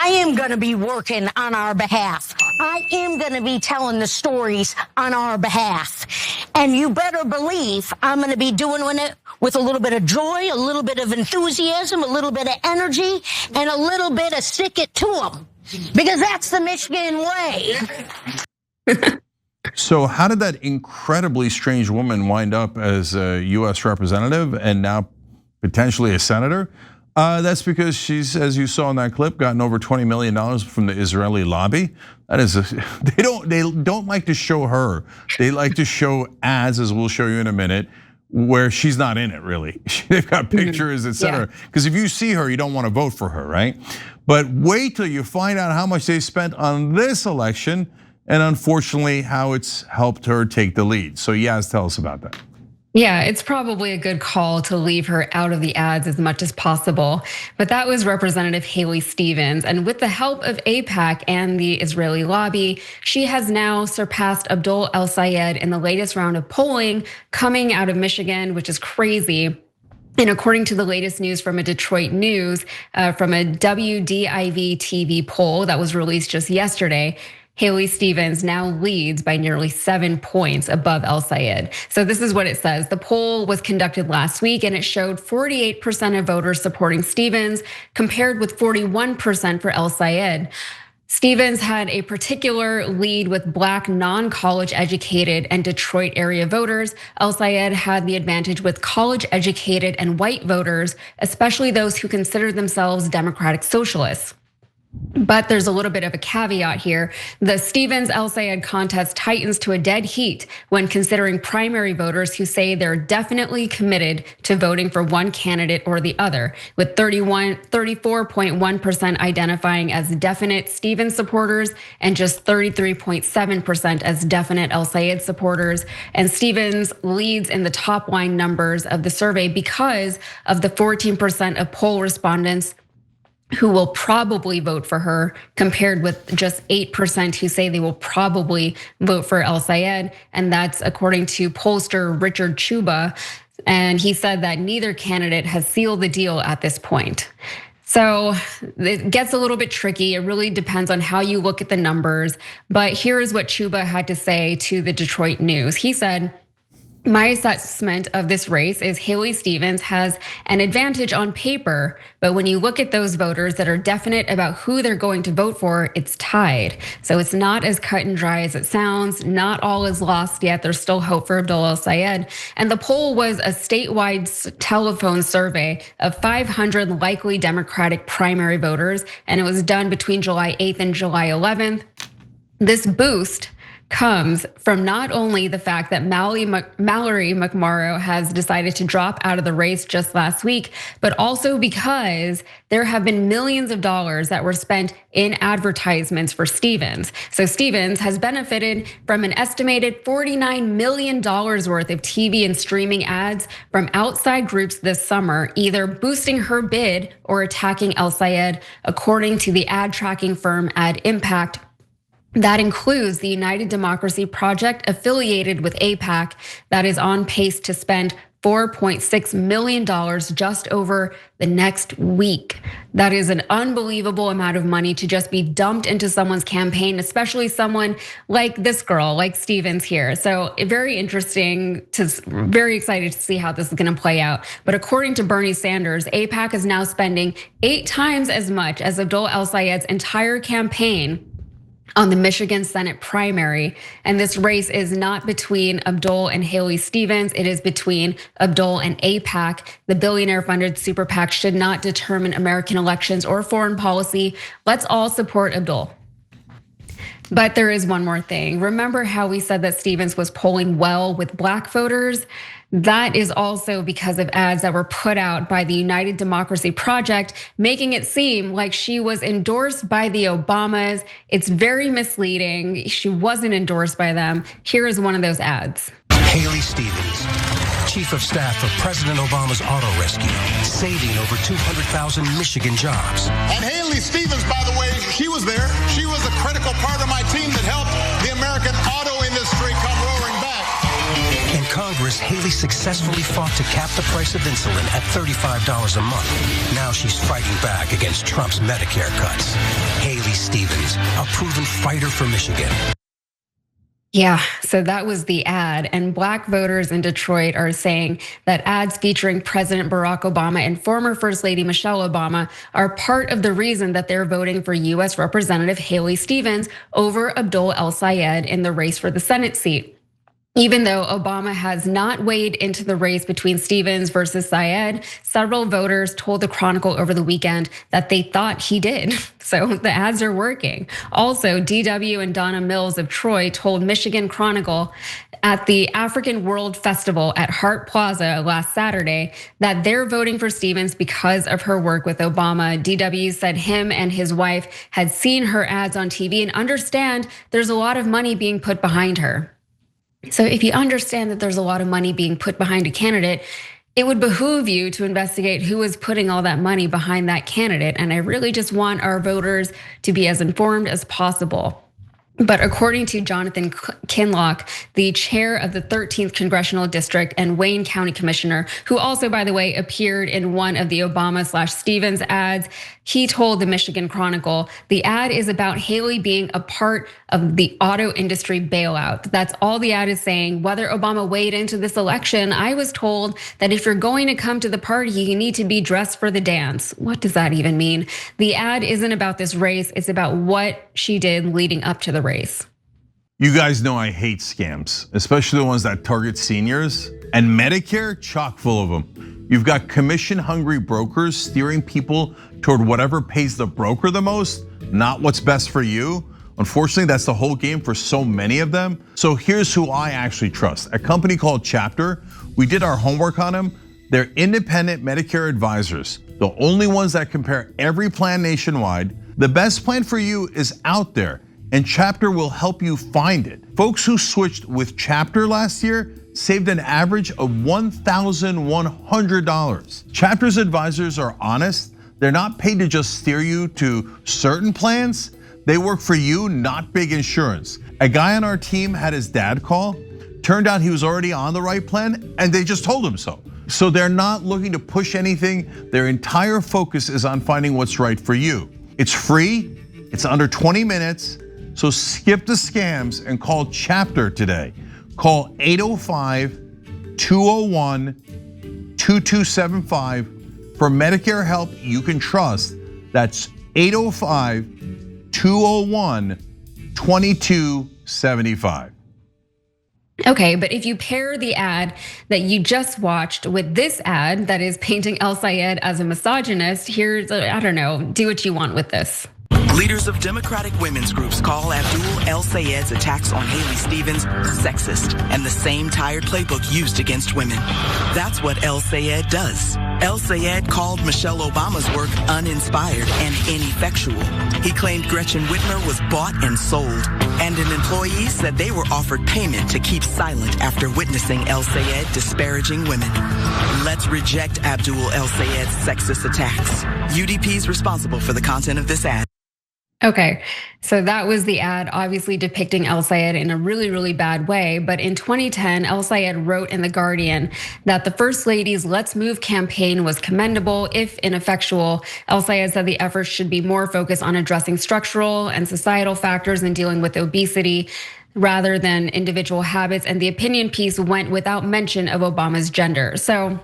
I am going to be working on our behalf. I am going to be telling the stories on our behalf. And you better believe I'm going to be doing it with a little bit of joy, a little bit of enthusiasm, a little bit of energy, and a little bit of stick it to them. Because that's the Michigan way. So how did that incredibly strange woman wind up as a US representative and now potentially a senator? That's because she's, as you saw in that clip, gotten over $20 million from the Israeli lobby. That is, they don't like to show her. They like to show ads, as we'll show you in a minute, where she's not in it really. They've got pictures, etc. Because if you see her, you don't want to vote for her, right? But wait till you find out how much they spent on this election, and unfortunately, how it's helped her take the lead. So Yas, tell us about that. Yeah, it's probably a good call to leave her out of the ads as much as possible. But that was Representative Haley Stevens. And with the help of AIPAC and the Israeli lobby, she has now surpassed Abdul El-Sayed in the latest round of polling coming out of Michigan, which is crazy. And according to the latest news from a Detroit News, from a WDIV-TV poll that was released just yesterday, Haley Stevens now leads by nearly 7 points above El-Sayed. So this is what it says. The poll was conducted last week and it showed 48% of voters supporting Stevens compared with 41% for El-Sayed. Stevens had a particular lead with Black non-college educated and Detroit area voters. El-Sayed had the advantage with college educated and white voters, especially those who consider themselves democratic socialists. But there's a little bit of a caveat here. The Stevens-El-Sayed contest tightens to a dead heat when considering primary voters who say they're definitely committed to voting for one candidate or the other, with 34.1% identifying as definite Stevens supporters and just 33.7% as definite El-Sayed supporters. And Stevens leads in the top line numbers of the survey because of the 14% of poll respondents who will probably vote for her, compared with just 8% who say they will probably vote for El-Sayed. And that's according to pollster Richard Chuba. And he said that neither candidate has sealed the deal at this point. So it gets a little bit tricky. It really depends on how you look at the numbers. But here is what Chuba had to say to the Detroit News. He said, "My assessment of this race is Haley Stevens has an advantage on paper, but when you look at those voters that are definite about who they're going to vote for, it's tied. So it's not as cut and dry as it sounds. Not all is lost yet. There's still hope for Abdul El-Sayed." And the poll was a statewide telephone survey of 500 likely Democratic primary voters, and it was done between July 8th and July 11th. This boost comes from not only the fact that Mallory McMorrow has decided to drop out of the race just last week, but also because there have been millions of dollars that were spent in advertisements for Stevens. So Stevens has benefited from an estimated $49 million worth of TV and streaming ads from outside groups this summer, either boosting her bid or attacking El-Sayed, according to the ad tracking firm AIPAC. That includes the United Democracy Project affiliated with AIPAC that is on pace to spend $4.6 million just over the next week. That is an unbelievable amount of money to just be dumped into someone's campaign, especially someone like this girl, like Stevens here. So very interesting, very excited to see how this is gonna play out. But according to Bernie Sanders, AIPAC is now spending 8 times as much as Abdul El-Sayed's entire campaign on the Michigan Senate primary. And this race is not between Abdul and Haley Stevens, it is between Abdul and AIPAC. The billionaire-funded super PAC should not determine American elections or foreign policy. Let's all support Abdul. But there is one more thing. Remember how we said that Stevens was polling well with Black voters? That is also because of ads that were put out by the United Democracy Project, making it seem like she was endorsed by the Obamas. It's very misleading. She wasn't endorsed by them. Here is one of those ads. Haley Stevens, Chief of Staff of President Obama's auto rescue, saving over 200,000 Michigan jobs. And Haley Stevens, by the way, she was there. She was a critical part of my team that helped the American auto industry come roaring back. In Congress, Haley successfully fought to cap the price of insulin at $35 a month. Now she's fighting back against Trump's Medicare cuts. a proven fighter for Michigan. Yeah, so that was the ad. And Black voters in Detroit are saying that ads featuring President Barack Obama and former First Lady Michelle Obama are part of the reason that they're voting for US Representative Haley Stevens over Abdul El-Sayed in the race for the Senate seat. Even though Obama has not weighed into the race between Stevens versus Syed, several voters told the Chronicle over the weekend that they thought he did. So the ads are working. Also, DW and Donna Mills of Troy told Michigan Chronicle at the African World Festival at Hart Plaza last Saturday that they're voting for Stevens because of her work with Obama. DW said him and his wife had seen her ads on TV and understand there's a lot of money being put behind her. So if you understand that there's a lot of money being put behind a candidate, it would behoove you to investigate who is putting all that money behind that candidate. And I really just want our voters to be as informed as possible. But according to Jonathan Kinlock, the chair of the 13th Congressional District and Wayne County Commissioner, who also, by the way, appeared in one of the Obama/Stevens ads, he told the Michigan Chronicle, the ad is about Haley being a part of the auto industry bailout. That's all the ad is saying. Whether Obama weighed into this election, I was told that if you're going to come to the party, you need to be dressed for the dance. What does that even mean? The ad isn't about this race, it's about what she did leading up to the race. You guys know I hate scams, especially the ones that target seniors. And Medicare, chock full of them. You've got commission-hungry brokers steering people toward whatever pays the broker the most, not what's best for you. Unfortunately, that's the whole game for so many of them. So here's who I actually trust. A company called Chapter. We did our homework on them. They're independent Medicare advisors, the only ones that compare every plan nationwide. The best plan for you is out there, and Chapter will help you find it. Folks who switched with Chapter last year saved an average of $1,100. Chapter's advisors are honest. They're not paid to just steer you to certain plans. They work for you, not big insurance. A guy on our team had his dad call. Turned out he was already on the right plan, and they just told him so. So they're not looking to push anything. Their entire focus is on finding what's right for you. It's free, it's under 20 minutes. So skip the scams and call Chapter today. Call 805-201-2275 for Medicare help you can trust. That's 805-201-2275. Okay, but if you pair the ad that you just watched with this ad that is painting El-Sayed as a misogynist, here's, I don't know, do what you want with this. Leaders of Democratic women's groups call Abdul El-Sayed's attacks on Haley Stevens sexist and the same tired playbook used against women. That's what El-Sayed does. El-Sayed called Michelle Obama's work uninspired and ineffectual. He claimed Gretchen Whitmer was bought and sold, and an employee said they were offered payment to keep silent after witnessing El-Sayed disparaging women. Let's reject Abdul El-Sayed's sexist attacks. UDP's responsible for the content of this ad. Okay, so that was the ad, obviously depicting El-Sayed in a really, really bad way. But in 2010, El-Sayed wrote in The Guardian that the First Lady's Let's Move campaign was commendable, if ineffectual. El-Sayed said the efforts should be more focused on addressing structural and societal factors and dealing with obesity rather than individual habits. And the opinion piece went without mention of Obama's gender. So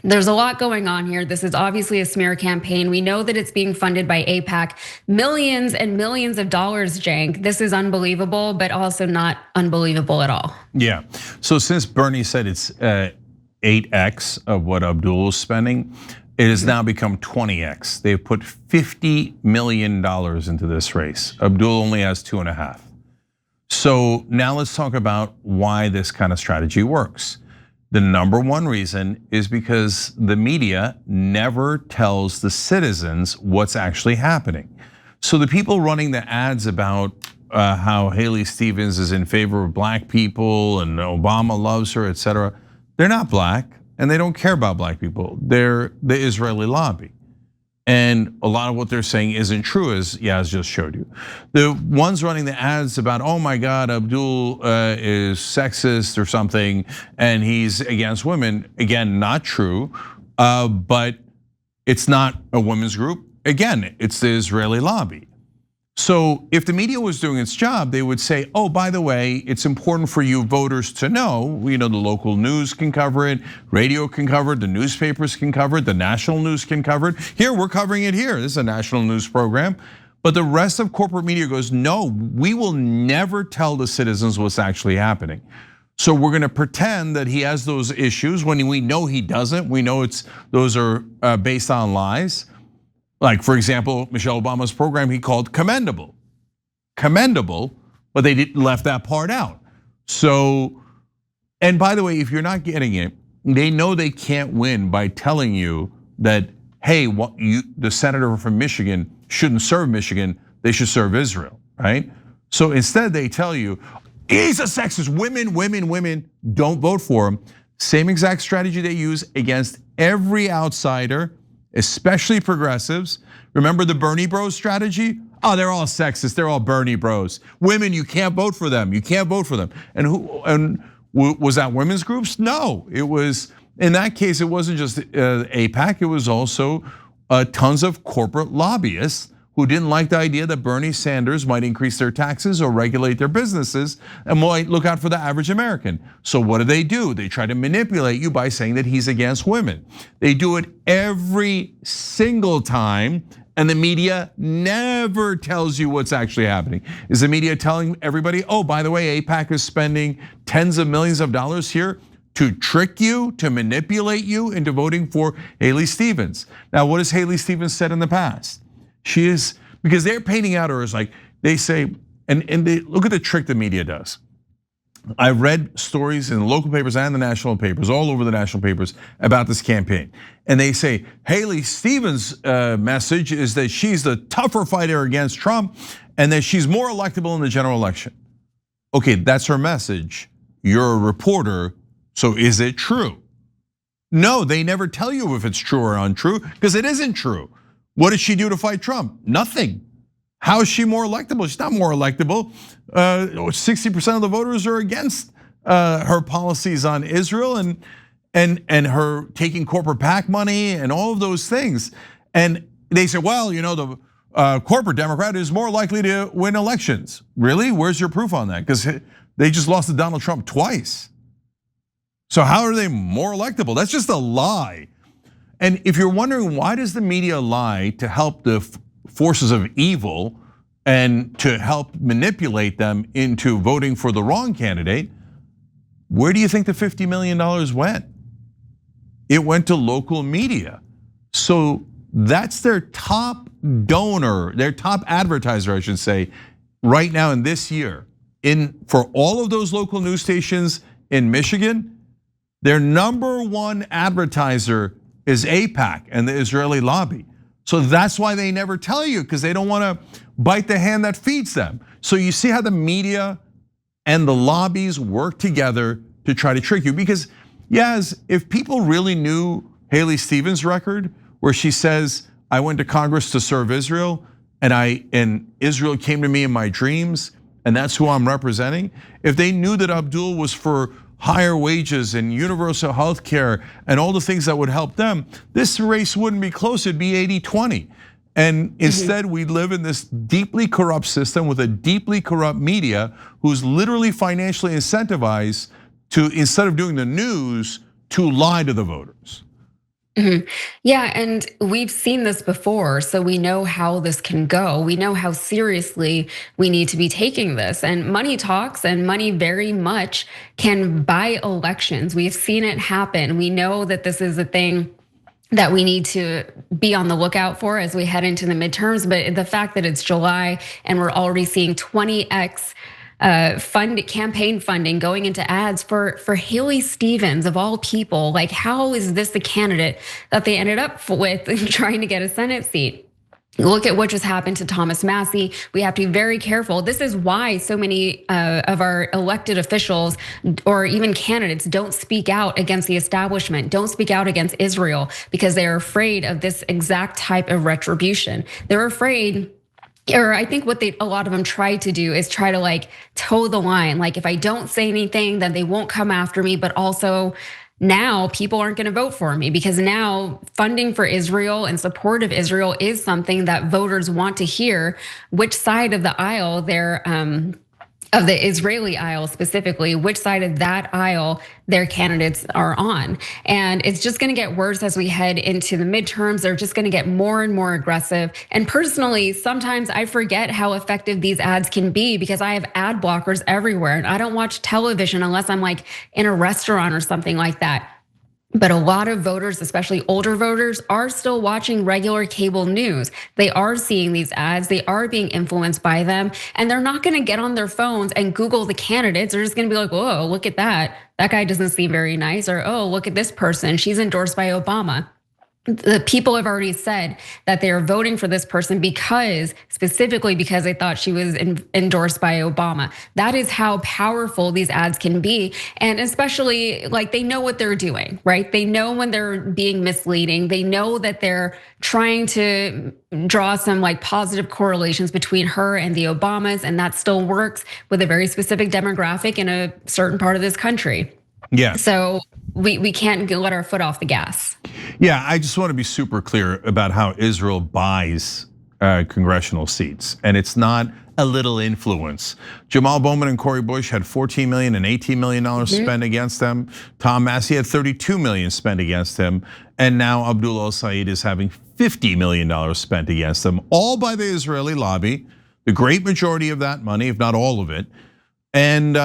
there's a lot going on here. This is obviously a smear campaign. We know that it's being funded by AIPAC. Millions and millions of dollars, Cenk. This is unbelievable, but also not unbelievable at all. Yeah, so since Bernie said it's 8x of what Abdul is spending, it has now become 20x. They've put $50 million into this race. Abdul only has 2.5. So now let's talk about why this kind of strategy works. The number one reason is because the media never tells the citizens what's actually happening. So the people running the ads about how Haley Stevens is in favor of black people and Obama loves her, etc., they're not black and they don't care about black people. They're the Israeli lobby. And a lot of what they're saying isn't true, as Yaz just showed you. The ones running the ads about, oh my God, Abdul is sexist or something, and he's against women, again, not true, but it's not a women's group. Again, it's the Israeli lobby. So if the media was doing its job, they would say, oh, by the way, it's important for you voters to know, the local news can cover it, radio can cover it, the newspapers can cover it, the national news can cover it. Here, we're covering it here. This is a national news program. But the rest of corporate media goes, no, we will never tell the citizens what's actually happening. So we're gonna pretend that he has those issues when we know he doesn't. We know those are based on lies. Like, for example, Michelle Obama's program he called commendable. Commendable, but they left that part out. So, and by the way, if you're not getting it, they know they can't win by telling you that, hey, the senator from Michigan shouldn't serve Michigan, they should serve Israel, right? So instead they tell you, he's a sexist, women, don't vote for him. Same exact strategy they use against every outsider, especially progressives. Remember the Bernie Bros strategy? Oh, they're all sexist, they're all Bernie Bros. Women, you can't vote for them, you can't vote for them. And was that women's groups? No, it was, in that case, it wasn't just AIPAC, it was also tons of corporate lobbyists who didn't like the idea that Bernie Sanders might increase their taxes or regulate their businesses and might look out for the average American. So what do? They try to manipulate you by saying that he's against women. They do it every single time, and the media never tells you what's actually happening. Is the media telling everybody, oh, by the way, AIPAC is spending tens of millions of dollars here to trick you, to manipulate you into voting for Haley Stevens? Now, what has Haley Stevens said in the past? She is, because they're painting out her as like, they say, and they look at the trick the media does. I read stories in the local papers and the national papers, all over the national papers, about this campaign. And they say, Haley Stevens' message is that she's the tougher fighter against Trump and that she's more electable in the general election. Okay, that's her message. You're a reporter, so is it true? No, they never tell you if it's true or untrue, because it isn't true. What did she do to fight Trump? Nothing. How is she more electable? She's not more electable. 60% of the voters are against her policies on Israel and her taking corporate PAC money and all of those things. And they say, well, the corporate Democrat is more likely to win elections. Really? Where's your proof on that? Because they just lost to Donald Trump twice. So how are they more electable? That's just a lie. And if you're wondering why does the media lie to help the forces of evil and to help manipulate them into voting for the wrong candidate, where do you think the $50 million went? It went to local media. So that's their top donor, their top advertiser, I should say, right now in this year. For all of those local news stations in Michigan, their number one advertiser is AIPAC and the Israeli lobby. So that's why they never tell you, because they don't want to bite the hand that feeds them. So you see how the media and the lobbies work together to try to trick you. Because yes, if people really knew Haley Stevens' record, where she says, I went to Congress to serve Israel, and Israel came to me in my dreams, and that's who I'm representing. If they knew that Abdul was for higher wages and universal health care and all the things that would help them, this race wouldn't be close, it'd be 80-20. And instead we live in this deeply corrupt system with a deeply corrupt media who's literally financially incentivized to, instead of doing the news, to lie to the voters. Yeah, and we've seen this before, so we know how this can go. We know how seriously we need to be taking this. And money talks, and money very much can buy elections. We've seen it happen. We know that this is a thing that we need to be on the lookout for as we head into the midterms. But the fact that it's July and we're already seeing 20x campaign funding going into ads for Haley Stevens of all people. Like, how is this the candidate that they ended up with trying to get a Senate seat? Look at what just happened to Thomas Massie. We have to be very careful. This is why so many of our elected officials or even candidates don't speak out against the establishment, don't speak out against Israel, because they're afraid of this exact type of retribution. They're afraid, or I think what a lot of them try to do is try to like toe the line. Like, if I don't say anything, then they won't come after me, but also now people aren't going to vote for me, because now funding for Israel and support of Israel is something that voters want to hear. Which side of the aisle they're of the Israeli aisle specifically, which side of that aisle their candidates are on. And it's just gonna get worse as we head into the midterms. They're just gonna get more and more aggressive. And personally, sometimes I forget how effective these ads can be, because I have ad blockers everywhere and I don't watch television unless I'm like in a restaurant or something like that. But a lot of voters, especially older voters, are still watching regular cable news. They are seeing these ads, they are being influenced by them, and they're not gonna get on their phones and Google the candidates. They're just gonna be like, whoa, look at that. That guy doesn't seem very nice. Or, oh, look at this person, she's endorsed by Obama. The people have already said that they are voting for this person specifically because they thought she was endorsed by Obama. That is how powerful these ads can be. And especially, like, they know what they're doing, right? They know when they're being misleading. They know that they're trying to draw some like positive correlations between her and the Obamas, and that still works with a very specific demographic in a certain part of this country. Yeah. So we can't let our foot off the gas. Yeah, I just want to be super clear about how Israel buys congressional seats, and it's not a little influence. Jamal Bowman and Cori Bush had $14 million and $18 million spent against them. Tom Massey had $32 million spent against him, and now Abdul El-Sayed is having $50 million spent against them, all by the Israeli lobby. The great majority of that money, if not all of it. And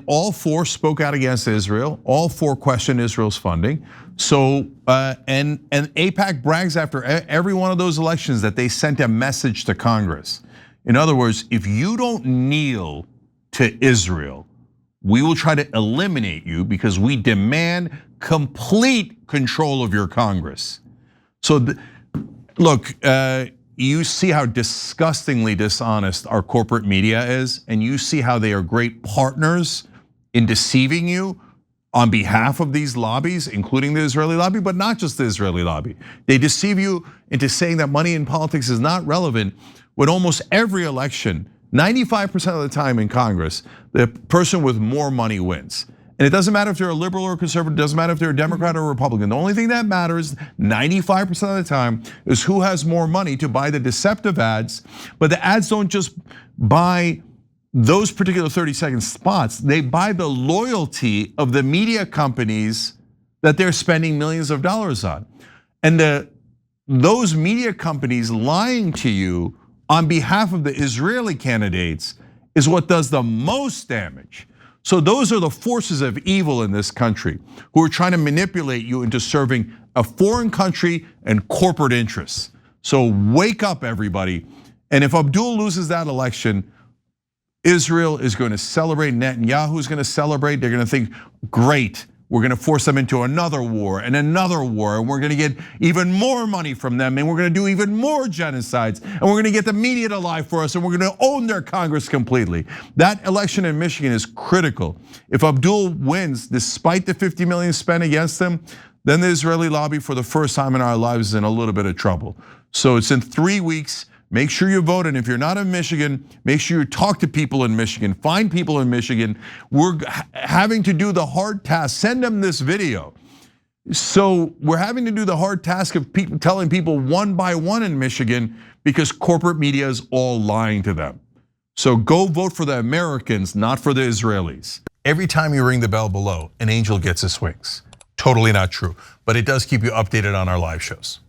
all four spoke out against Israel. All four questioned Israel's funding. So and AIPAC brags after every one of those elections that they sent a message to Congress. In other words, if you don't kneel to Israel, we will try to eliminate you because we demand complete control of your Congress. So look. You see how disgustingly dishonest our corporate media is, and you see how they are great partners in deceiving you on behalf of these lobbies, including the Israeli lobby, but not just the Israeli lobby. They deceive you into saying that money in politics is not relevant when almost every election, 95% of the time in Congress, the person with more money wins. And it doesn't matter if they're a liberal or a conservative, it doesn't matter if they're a Democrat or a Republican. The only thing that matters 95% of the time is who has more money to buy the deceptive ads. But the ads don't just buy those particular 30-second spots, they buy the loyalty of the media companies that they're spending millions of dollars on. And those media companies lying to you on behalf of the Israeli candidates is what does the most damage. So those are the forces of evil in this country who are trying to manipulate you into serving a foreign country and corporate interests. So wake up, everybody. And if Abdul loses that election, Israel is going to celebrate, Netanyahu is going to celebrate. They're going to think, great, we're going to force them into another war, and we're going to get even more money from them, and we're going to do even more genocides, and we're going to get the media to lie for us, and we're going to own their Congress completely. That election in Michigan is critical. If Abdul wins, despite the $50 million spent against him, then the Israeli lobby for the first time in our lives is in a little bit of trouble. So it's in 3 weeks. Make sure you vote, and if you're not in Michigan, make sure you talk to people in Michigan, find people in Michigan. We're having to do the hard task, send them this video. So we're having to do the hard task of telling people one by one in Michigan because corporate media is all lying to them. So go vote for the Americans, not for the Israelis. Every time you ring the bell below, an angel gets his wings. Totally not true, but it does keep you updated on our live shows.